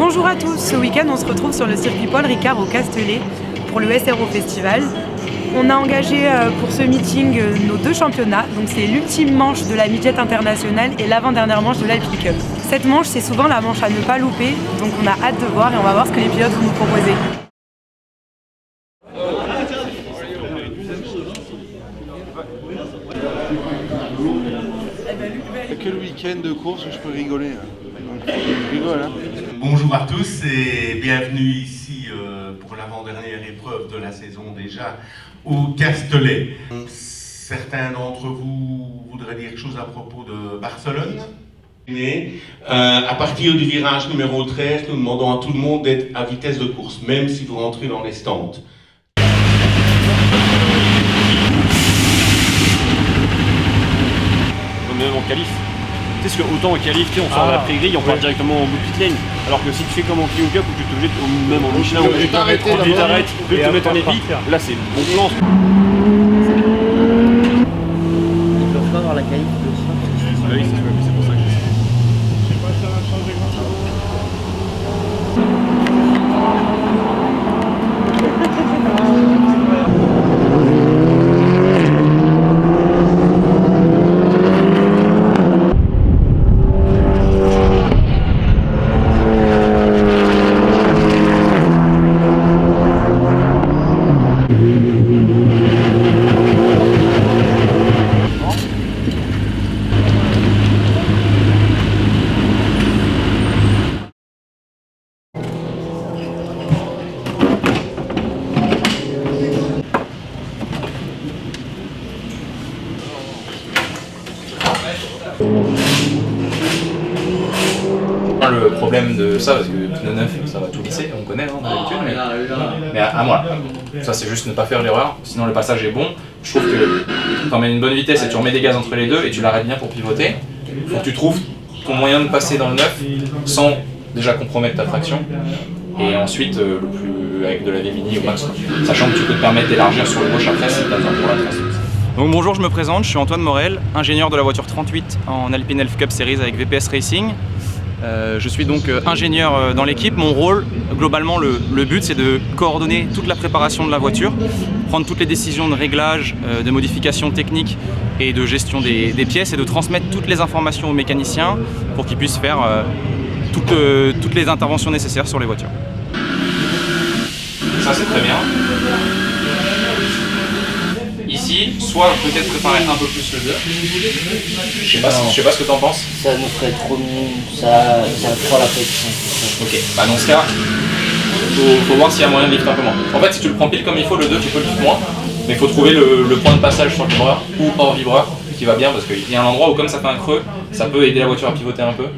Bonjour à tous, ce week-end on se retrouve sur le circuit Paul Ricard au Castellet pour le SRO Festival. On a engagé pour ce meeting nos deux championnats, donc c'est l'ultime manche de la Midget Internationale et l'avant-dernière manche de l'Alpine Cup. Cette manche c'est souvent la manche à ne pas louper, donc on a hâte de voir et on va voir ce que les pilotes vont nous proposer. Quel week-end de course où je peux rigoler je rigole, hein. Bonjour à tous et bienvenue ici pour l'avant-dernière épreuve de la saison déjà au Castellet. Certains d'entre vous voudraient dire quelque chose à propos de Barcelone. À partir du virage numéro 13, nous demandons à tout le monde d'être à vitesse de course, même si vous rentrez dans les stands. Même en qualif. Tu sais, parce que autant en qualif, on sort de la pré-grille, on part directement au bout de pit lane. Alors que si tu fais comme en Clio Cup, où tu es obligé, même en Michelin, où tu t'arrêtes, tu peux te mettre en épi, là c'est bon plan. Ils peuvent pas avoir la qualif de ça. Oui, c'est pour ça que je sais pas si ça va changer grand-chose. Le problème de ça, parce que pneu neuf, ça va tout lisser, on connaît d'habitude, mais à moi, ça c'est juste ne pas faire l'erreur, sinon le passage est bon. Je trouve que quand on met une bonne vitesse et tu remets des gaz entre les deux et tu l'arrêtes bien pour pivoter, il faut que tu trouves ton moyen de passer dans le neuf sans déjà compromettre ta traction et ensuite le plus avec de la V-mini au max, sachant que tu peux te permettre d'élargir sur le gauche après si tu as besoin pour la trace. Donc bonjour, je me présente, je suis Antoine Morel, ingénieur de la voiture 38 en Alpine Elf Cup Series avec VPS Racing. Je suis donc ingénieur dans l'équipe. Mon rôle, globalement, le but, c'est de coordonner toute la préparation de la voiture, prendre toutes les décisions de réglage, de modification technique et de gestion des pièces et de transmettre toutes les informations aux mécaniciens pour qu'ils puissent faire toutes les interventions nécessaires sur les voitures. Ça c'est très bien. Ici, soit peut-être préparer un peu plus le 2. Je sais pas ce que t'en penses. Ça nous ferait trop ça trop la pression. Ok, bah dans ce cas, faut voir s'il y a moyen de lift un peu moins. En fait, si tu le prends pile comme il faut, le 2, tu peux le lift moins, mais il faut trouver le point de passage sur le vibreur ou hors vibreur qui va bien parce qu'il y a un endroit où comme ça fait un creux, ça peut aider la voiture à pivoter un peu.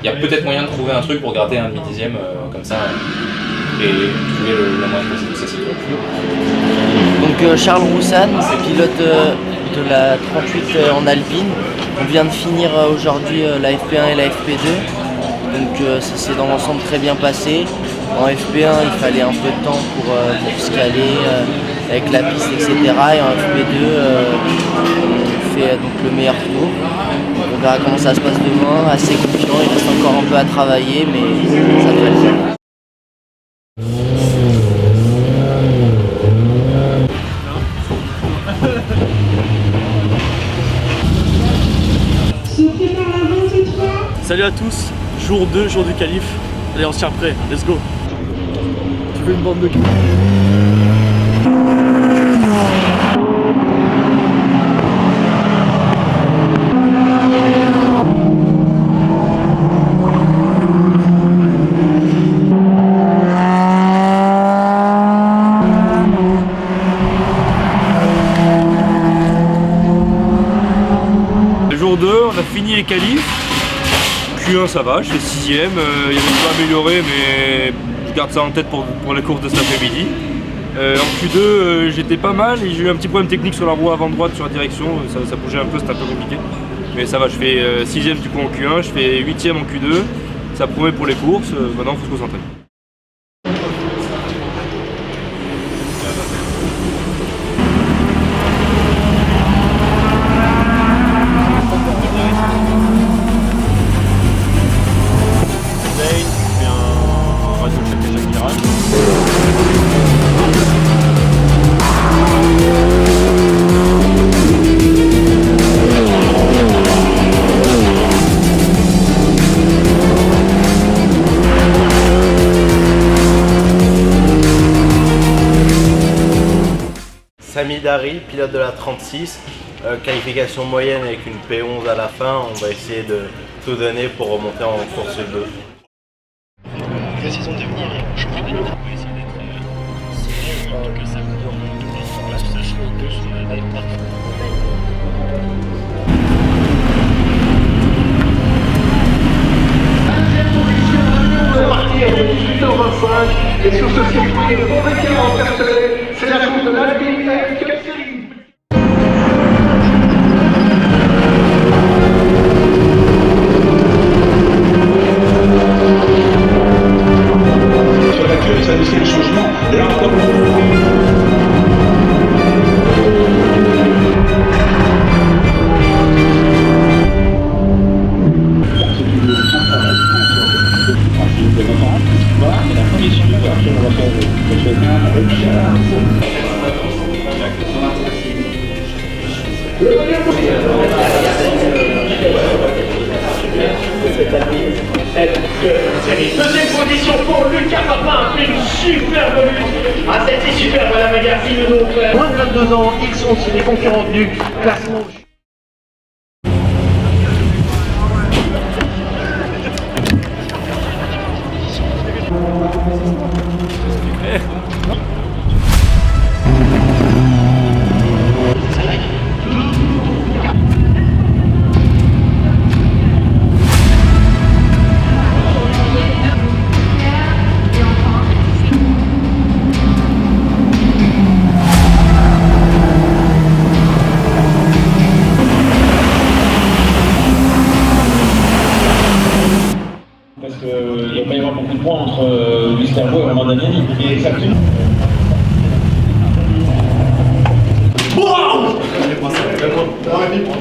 Il y a peut-être moyen de trouver un truc pour gratter un demi-dixième comme ça et trouver le moyen de passer tout ça, c'est tout. Donc Charles Roussan, pilote de la 38 en Alpine. On vient de finir aujourd'hui la FP1 et la FP2. Donc ça s'est dans l'ensemble très bien passé. En FP1 il fallait un peu de temps pour se caler avec la piste, etc. Et en FP2 on fait donc le meilleur tour. On verra comment ça se passe demain, assez confiant, il reste encore un peu à travailler mais ça devrait le faire. Salut à tous, jour 2, jour du qualif. Allez, on se tient prêt, let's go. Tu veux une bande de gars? Jour 2, on a fini les qualifs. Q1 ça va, je fais 6ème, il y avait tout à améliorer mais je garde ça en tête pour la course de cet après-midi. En Q2 j'étais pas mal et j'ai eu un petit problème technique sur la roue avant droite sur la direction, ça bougeait un peu, c'était un peu compliqué. Mais ça va, je fais 6ème du coup en Q1, je fais 8ème en Q2, ça promet pour les courses, maintenant il faut se concentrer. Dari, pilote de la 36. Qualification moyenne avec une P11 à la fin. On va essayer de tout donner pour remonter en course 2. Précisons devenir champion du monde. On va essayer d'être que ça et sur ce circuit, le bon Ricard en Castellet, c'est la course de l'Alpine Cup Series. Sur la queue, ça laissait le changement. Là, Deuxième position pour Lucas Papin, fait une superbe lutte. Ah, c'était superbe à la magazine, donc moins de 22 ans, ils sont aussi les concurrents du classement. parce qu'il ne va pas y avoir beaucoup de points entre Lusterbo et Romain Damiani. Et exactement.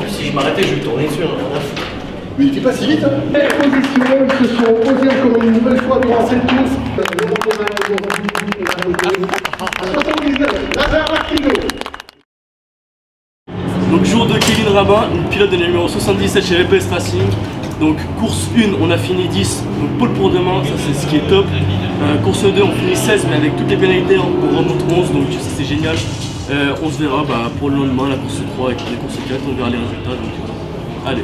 Si je m'arrêtais, je vais tourner dessus. Mais il fait pas si vite, hein. Position, ils se sont posés encore une nouvelle fois durant cette course. Donc jour de Kevin Rabin, pilote de la numéro 77 chez VPS Racing. Donc course 1, on a fini 10, donc pole pour demain, ça c'est ce qui est top. Course 2, on finit 16, mais avec toutes les pénalités, on remonte 11, donc ça c'est génial. On se verra pour le lendemain, la course 3 et la course 4, on verra les résultats. Donc, allez.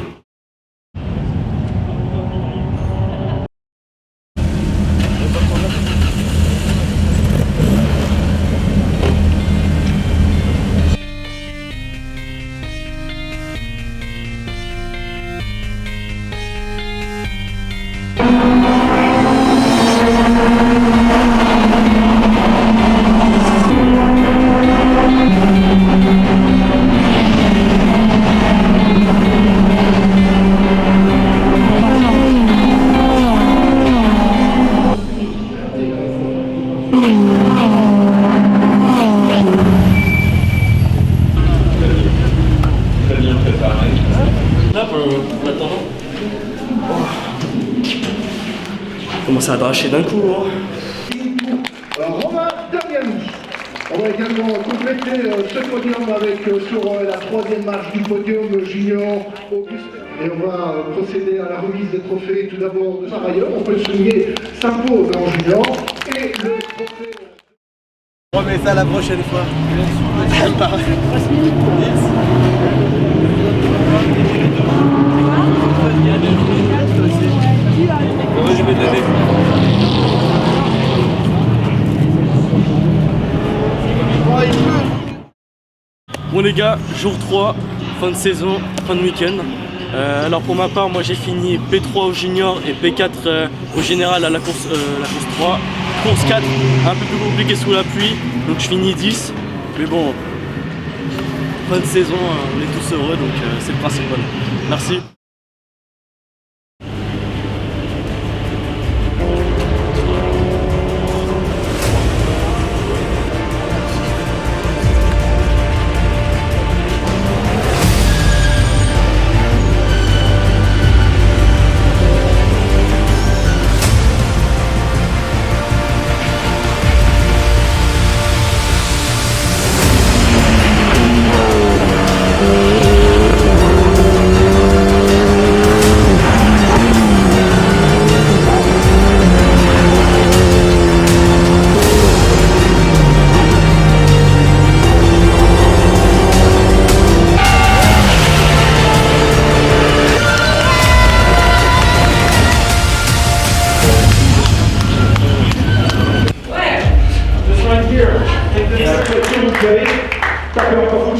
Commence à dracher d'un coup. Romain Damiani. On va également compléter ce podium avec sur la troisième marche du podium junior Auguste. Et on va procéder à la remise des trophées tout d'abord de Sarajevo. On peut le souligner, s'impose en junior. Et le trophée. On remet ça la prochaine fois. Je vais t'aider. Bon les gars, jour 3, fin de saison, fin de week-end. Alors pour ma part, moi j'ai fini P3 au junior et P4 au général à la course 3. Course 4, un peu plus compliqué sous la pluie, donc je finis 10. Mais bon, fin de saison, on est tous heureux, donc c'est le principal. Merci.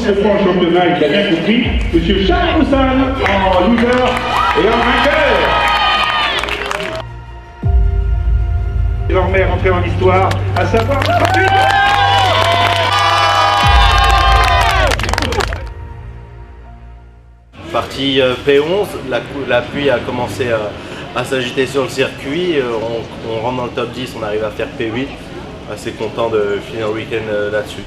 cette fois en championnat et qui a bien compris, monsieur Charles Roussan en loser et en vainqueur. Désormais rentrer en histoire, à savoir Partie P11, la pluie a commencé à s'agiter sur le circuit, on rentre dans le top 10, on arrive à faire P8, assez content de finir le week-end là-dessus.